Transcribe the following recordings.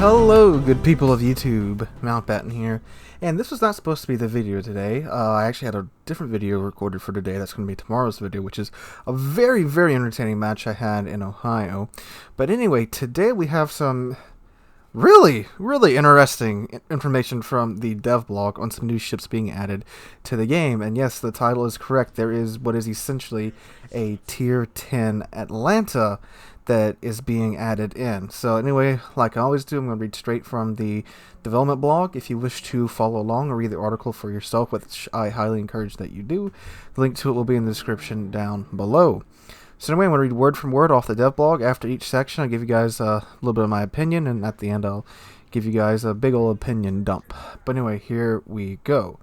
Hello, good people of YouTube, Mountbatten here, and this was not supposed to be the video today. I actually had a different video recorded for today. That's going to be tomorrow's video, which is a very, very entertaining match I had in Ohio. But anyway, today we have some really, really interesting information from the DevBlog on some new ships being added to the game. And yes, the title is correct. There is what is essentially a Tier 10 Atlanta that is being added in. So anyway, like I always do, I'm going to read straight from the development blog. If you wish to follow along or read the article for yourself, which I highly encourage that you do, the link to it will be in the description down below. So anyway, I'm going to read word from word off the dev blog. After each section, I'll give you guys a little bit of my opinion, and at the end, I'll give you guys a big old opinion dump. But anyway, here we go.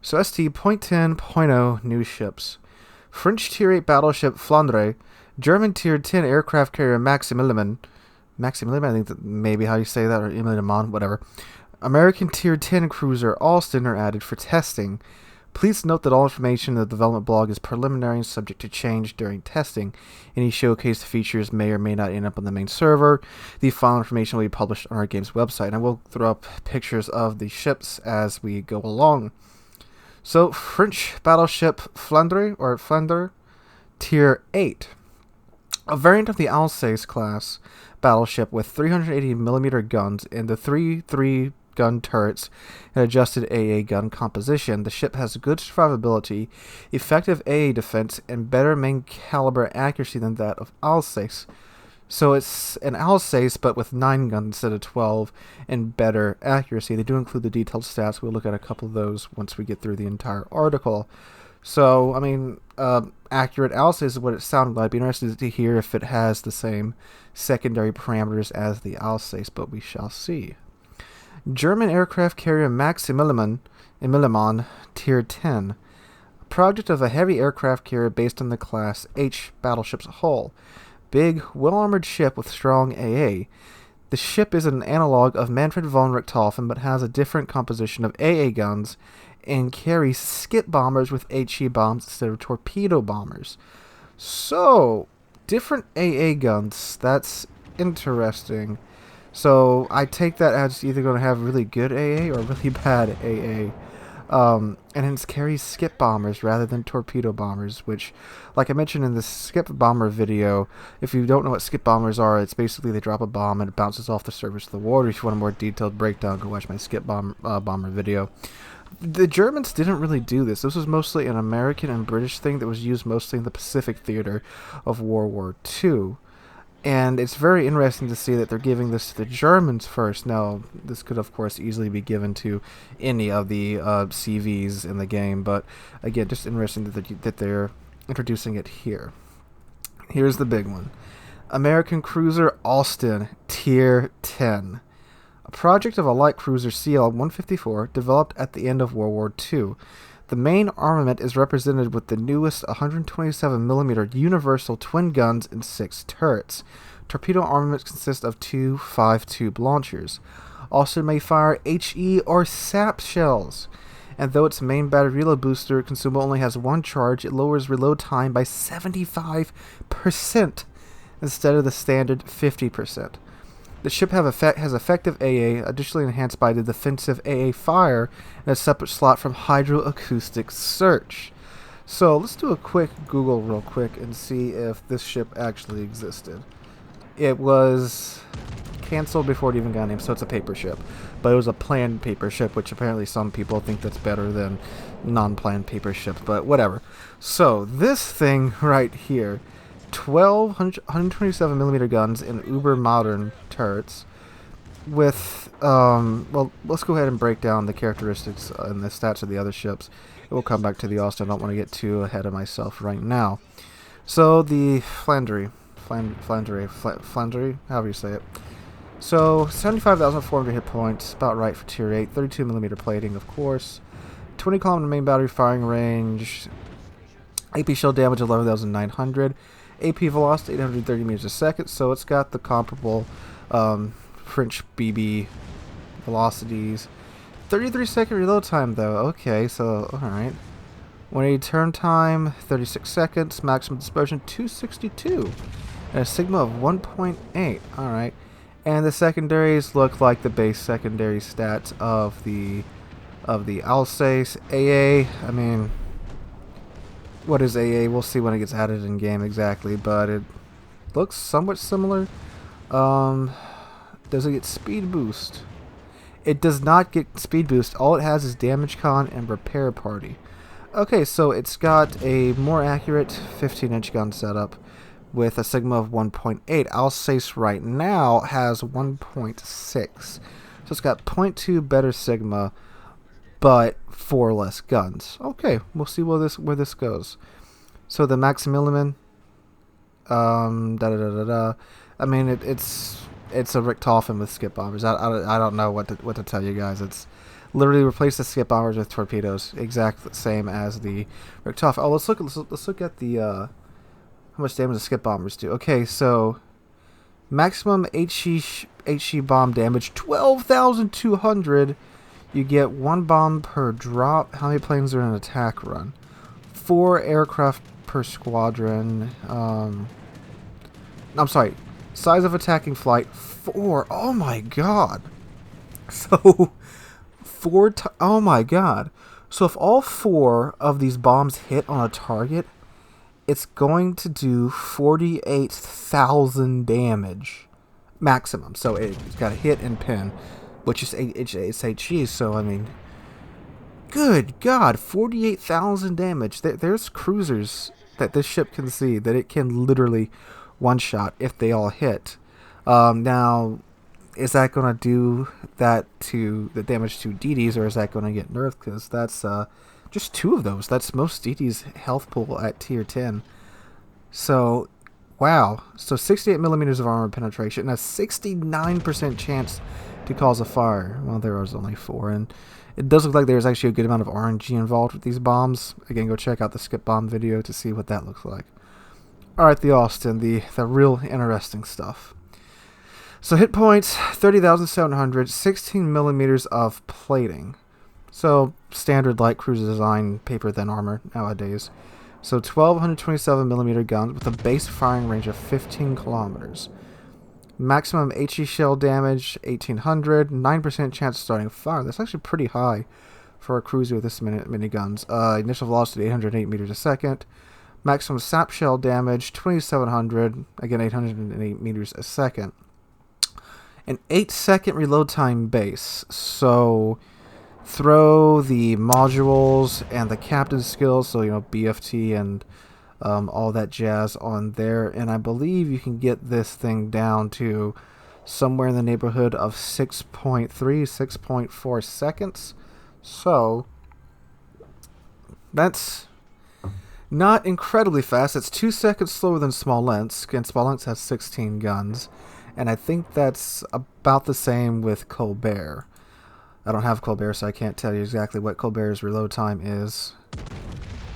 So ST.10.0 new ships. French Tier 8 battleship Flanders, German Tier 10 aircraft carrier Maximilian, I think that maybe how you say that, or Emiliman, whatever. American Tier 10 cruiser Alston are added for testing. Please note that all information in the development blog is preliminary and subject to change during testing. Any showcased features may or may not end up on the main server. The final information will be published on our game's website, and I will throw up pictures of the ships as we go along. So, French battleship Flanders, Tier 8. A variant of the Alsace class battleship with 380mm guns and the 3 gun turrets and adjusted AA gun composition. The ship has good survivability, effective AA defense, and better main caliber accuracy than that of Alsace. So it's an Alsace but with 9 guns instead of 12 and better accuracy. They do include the detailed stats. We'll look at a couple of those once we get through the entire article. So, I mean, accurate Alsace is what it sounded like. I'd be interested to hear if it has the same secondary parameters as the Alsace, but we shall see. German aircraft carrier Maximilian, Tier 10. A project of a heavy aircraft carrier based on the Class H battleship's hull. Big, well-armored ship with strong AA. The ship is an analog of Manfred von Richthofen, but has a different composition of AA guns and carries skip bombers with HE bombs instead of torpedo bombers. So, different AA guns. That's interesting. So, I take that as either going to have really good AA or really bad AA. And hence carries skip bombers rather than torpedo bombers, which, like I mentioned in the skip bomber video, if you don't know what skip bombers are, it's basically they drop a bomb and it bounces off the surface of the water. If you want a more detailed breakdown, go watch my skip bomber video. The Germans didn't really do this. This was mostly an American and British thing that was used mostly in the Pacific theater of World War II. And it's very interesting to see that they're giving this to the Germans first. Now, this could, of course, easily be given to any of the CVs in the game. But, again, just interesting that they're introducing it here. Here's the big one. American cruiser Alston, Tier 10. A project of a light cruiser CL-154 developed at the end of World War II. The main armament is represented with the newest 127mm universal twin guns and 6 turrets. Torpedo armaments consist of 2 5-tube launchers. Also may fire HE or SAP shells. And though its main battery reload booster consumable only has 1 charge, it lowers reload time by 75% instead of the standard 50%. The ship has effective AA, additionally enhanced by the defensive AA fire, and a separate slot from hydroacoustic search. So let's do a quick Google real quick and see if this ship actually existed. It was canceled before it even got named, so it's a paper ship. But it was a planned paper ship, which apparently some people think that's better than non-planned paper ships, but whatever. So this thing right here, 12 127mm guns and uber modern turrets with well, let's go ahead and break down the characteristics and the stats of the other ships. It will come back to the Austin. I don't want to get too ahead of myself right now. So the Flanders, however you say it. So 75,400 hit points, about right for Tier 8. 32mm plating, of course. 20km main battery firing range. AP shell damage 11,900. AP velocity 830 meters a second, so it's got the comparable French BB velocities. 33-second reload time, though. Okay, so alright. 180 turn time, 36 seconds. Maximum dispersion 262, and a sigma of 1.8. Alright. And the secondaries look like the base secondary stats of the Alsace. AA, I mean, what is AA? We'll see when it gets added in game exactly, but it looks somewhat similar. Does it get speed boost? It does not get speed boost. All it has is damage con and repair party. Okay, so it's got a more accurate 15-inch gun setup with a sigma of 1.8. Alsace right now has 1.6. So it's got 0.2 better sigma, but 4 less guns. Okay, we'll see where this goes. So the Maximilian, I mean, it's a Richtofen with skip bombers. I don't know what to tell you guys. It's literally replace the skip bombers with torpedoes, exact same as the Richtofen. Oh, let's look at the how much damage the skip bombers do. Okay, so maximum HE bomb damage 12,200. You get 1 bomb per drop. How many planes are in an attack run? 4 aircraft per squadron. I'm sorry. Size of attacking flight 4. Oh my god. So 4. Oh my god. So if all 4 of these bombs hit on a target, it's going to do 48,000 damage maximum. So it's got a hit and pin, which is it's HE. So I mean, good god, 48,000 damage. There's cruisers that this ship can see that it can literally one-shot if they all hit. Now, is that going to do that to the damage to DDs, or is that going to get nerfed? Because that's just 2 of those. That's most DD's health pool at tier 10. So, wow. So 68 millimeters of armor penetration and a 69% chance to cause a fire. Well, there was only 4, and it does look like there's actually a good amount of RNG involved with these bombs. Again, go check out the skip bomb video to see what that looks like. Alright, the Austin, the real interesting stuff. So hit points, 30,700, 16 millimeters of plating. So standard light cruiser design, paper thin armor nowadays. So 1,227 millimeter guns with a base firing range of 15 kilometers. Maximum HE shell damage, 1,800, 9% chance of starting a fire. That's actually pretty high for a cruiser with this many guns. Initial velocity, 808 meters a second. Maximum SAP shell damage, 2,700, again 808 meters a second. An 8-second reload time base, so throw the modules and the captain skills, so you know, BFT and all that jazz on there, and I believe you can get this thing down to somewhere in the neighborhood of 6.3, 6.4 seconds. So that's not incredibly fast. It's 2 seconds slower than Smolensk, and Smolensk has 16 guns. And I think that's about the same with Colbert. I don't have Colbert, so I can't tell you exactly what Colbert's reload time is.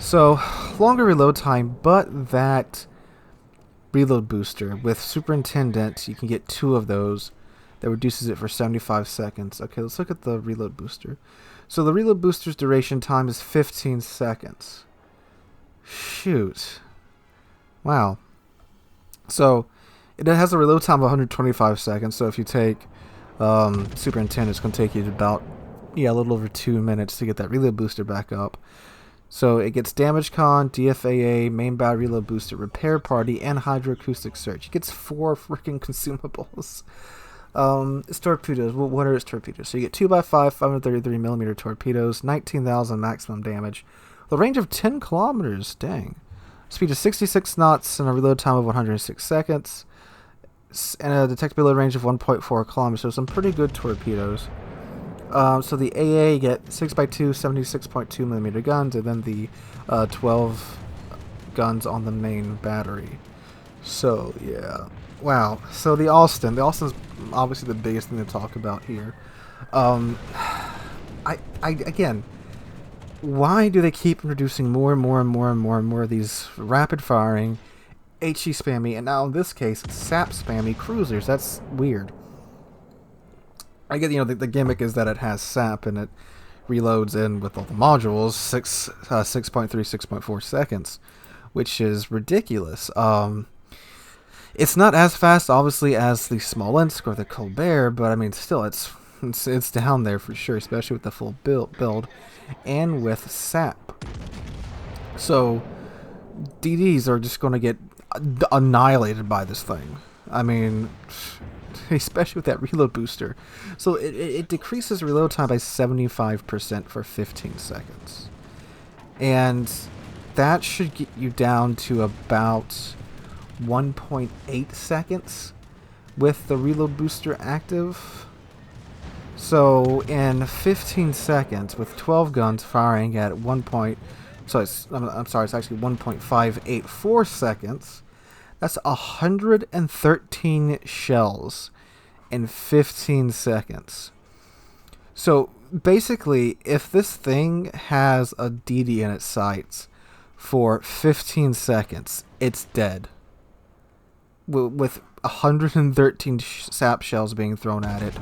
So, longer reload time, but that reload booster. With Superintendent, you can get 2 of those. That reduces it for 75 seconds. Okay, let's look at the reload booster. So the reload booster's duration time is 15 seconds. Shoot. Wow. So it has a reload time of 125 seconds. So if you take Superintendent, it's going to take you about a little over 2 minutes to get that reload booster back up. So it gets damage con, DFAA, main battery reload booster, repair party, and hydroacoustic search. It gets 4 freaking consumables. Its torpedoes. Well, what are its torpedoes? So you get 2x5 533mm torpedoes, 19,000 maximum damage. The range of 10 kilometers, dang. Speed of 66 knots and a reload time of 106 seconds. And a detectability range of 1.4 kilometers, so some pretty good torpedoes. So the AA get 6x2 76.2mm guns, and then the 12 guns on the main battery. So, yeah. Wow. So the Austin's obviously the biggest thing to talk about here. Again, why do they keep introducing more and more of these rapid firing, HE spammy, and now in this case, SAP spammy cruisers? That's weird. I get, the gimmick is that it has SAP and it reloads in with all the modules 6.3, 6.4 seconds, which is ridiculous. It's not as fast, obviously, as the Smolensk or the Colbert, but I mean, still, it's down there for sure, especially with the full build and with SAP. So DDs are just going to get annihilated by this thing. I mean, especially with that reload booster. So it decreases reload time by 75% for 15 seconds. And that should get you down to about 1.8 seconds with the reload booster active. So in 15 seconds, with 12 guns firing at I'm sorry, it's actually 1.584 seconds. That's 113 shells in 15 seconds. So basically, if this thing has a DD in its sights for 15 seconds, it's dead. With 113 SAP shells being thrown at it,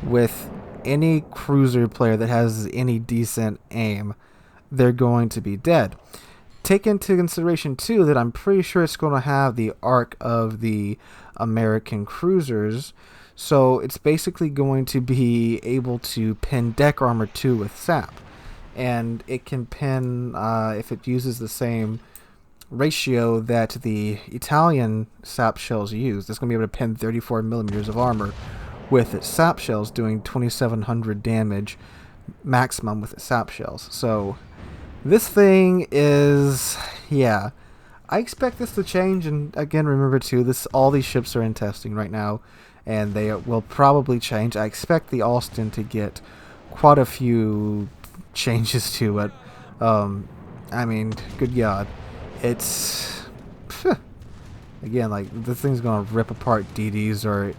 with any cruiser player that has any decent aim, they're going to be dead. Take into consideration, too, that I'm pretty sure it's going to have the arc of the American cruisers, so it's basically going to be able to pin deck armor, too, with SAP. And it can pin, if it uses the same ratio that the Italian SAP shells use, it's going to be able to pin 34 millimeters of armor with its SAP shells, doing 2,700 damage maximum with its SAP shells. So this thing is, yeah, I expect this to change. And again, remember too, all these ships are in testing right now, and they will probably change. I expect the Austin to get quite a few changes to it. I mean, good God, it's again, like, this thing's gonna rip apart DDs or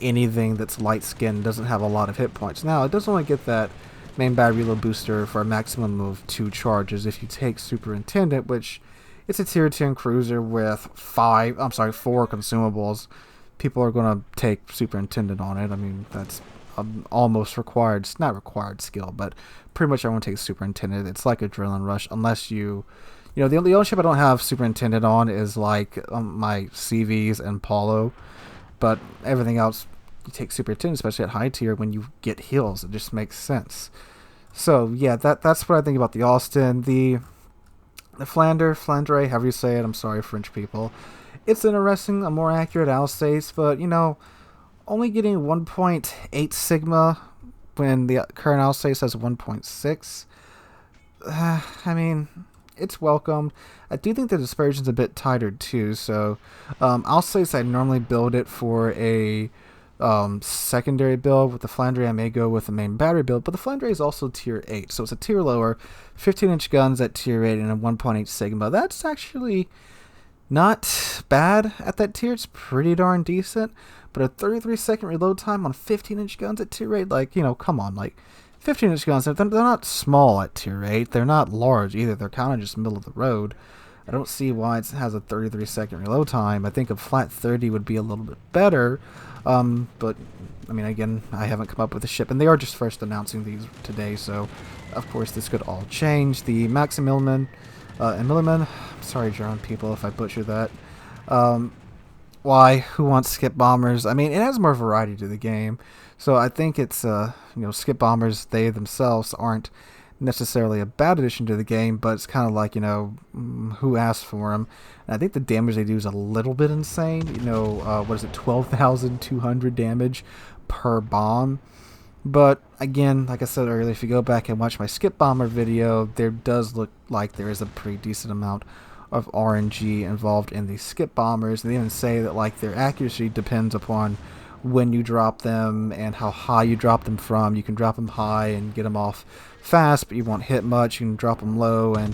anything that's light skinned, doesn't have a lot of hit points. Now, it does only get that main battery reload booster for a maximum of 2 charges if you take Superintendent, which it's a tier 10 cruiser with 4 consumables. People are going to take Superintendent on it. I mean, that's almost required. It's not required skill, but pretty much everyone takes Superintendent. It's like Adrenaline Rush, unless the only ship I don't have Superintendent on is like my CVs and Paulo, but everything else you take Superintendent, especially at high tier when you get heals. It just makes sense. So yeah, that's what I think about the Austin. The Flanders, however you say it. I'm sorry, French people. It's interesting, a more accurate Alsace, but only getting 1.8 Sigma when the current Alsace has 1.6. I mean, it's welcomed. I do think the dispersion's a bit tighter too, so Alsace, I normally build it for a secondary build. With the Flanders, I may go with the main battery build, but the Flanders is also tier 8, so it's a tier lower. 15-inch guns at tier 8 and a 1.8 Sigma. That's actually not bad at that tier. It's pretty darn decent, but a 33-second reload time on 15-inch guns at tier 8, like, come on, like, 15-inch guns, they're not small at tier 8. They're not large either. They're kind of just middle of the road. I don't see why it has a 33-second reload time. I think a flat 30 would be a little bit better. But, I mean, again, I haven't come up with a ship, and they are just first announcing these today, so, of course, this could all change. The Maximilian, I'm sorry, German people, if I butcher that. Why? Who wants skip bombers? I mean, it has more variety to the game, so I think it's, skip bombers, they themselves aren't necessarily a bad addition to the game, but it's kind of like, who asked for them? And I think the damage they do is a little bit insane. What is it, 12,200 damage per bomb? But again, like I said earlier, if you go back and watch my skip bomber video, there does look like there is a pretty decent amount of RNG involved in these skip bombers. And they even say that, like, their accuracy depends upon when you drop them and how high you drop them from. You can drop them high and get them off fast, but you won't hit much. You can drop them low and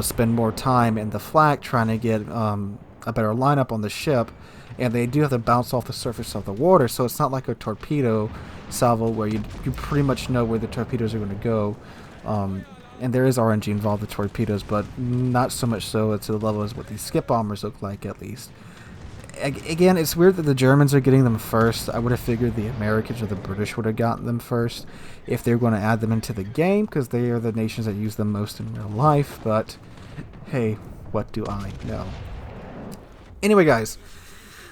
spend more time in the flak trying to get a better lineup on the ship. And they do have to bounce off the surface of the water, so it's not like a torpedo salvo where you pretty much know where the torpedoes are going to go. And there is RNG involved with torpedoes, but not so much so to the level as what these skip bombers look like, at least. Again, it's weird that the Germans are getting them first. I would have figured the Americans or the British would have gotten them first if they're going to add them into the game, because they are the nations that use them most in real life. But hey, what do I know? Anyway, guys,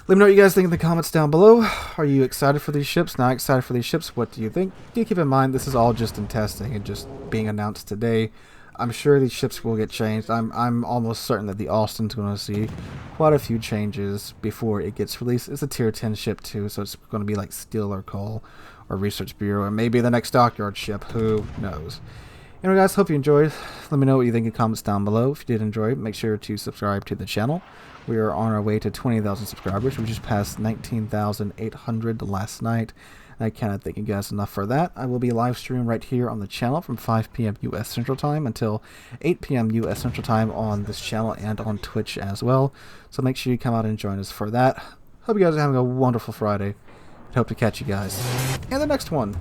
Let me know what you guys think in the comments down below. Are you excited for these ships? Not excited for these ships? What do you think? Do keep in mind this is all just in testing and just being announced today. I'm sure these ships will get changed. I'm almost certain that the Austin's going to see quite a few changes before it gets released. It's a tier 10 ship too, so it's going to be like Steel or Coal or Research Bureau, or maybe the next Dockyard ship. Who knows? Anyway, guys, hope you enjoyed. Let me know what you think in the comments down below. If you did enjoy, make sure to subscribe to the channel. We are on our way to 20,000 subscribers. We just passed 19,800 last night. I cannot thank you guys enough for that. I will be live streaming right here on the channel from 5 p.m. U.S. Central Time until 8 p.m. U.S. Central Time on this channel and on Twitch as well. So make sure you come out and join us for that. Hope you guys are having a wonderful Friday. And hope to catch you guys in the next one.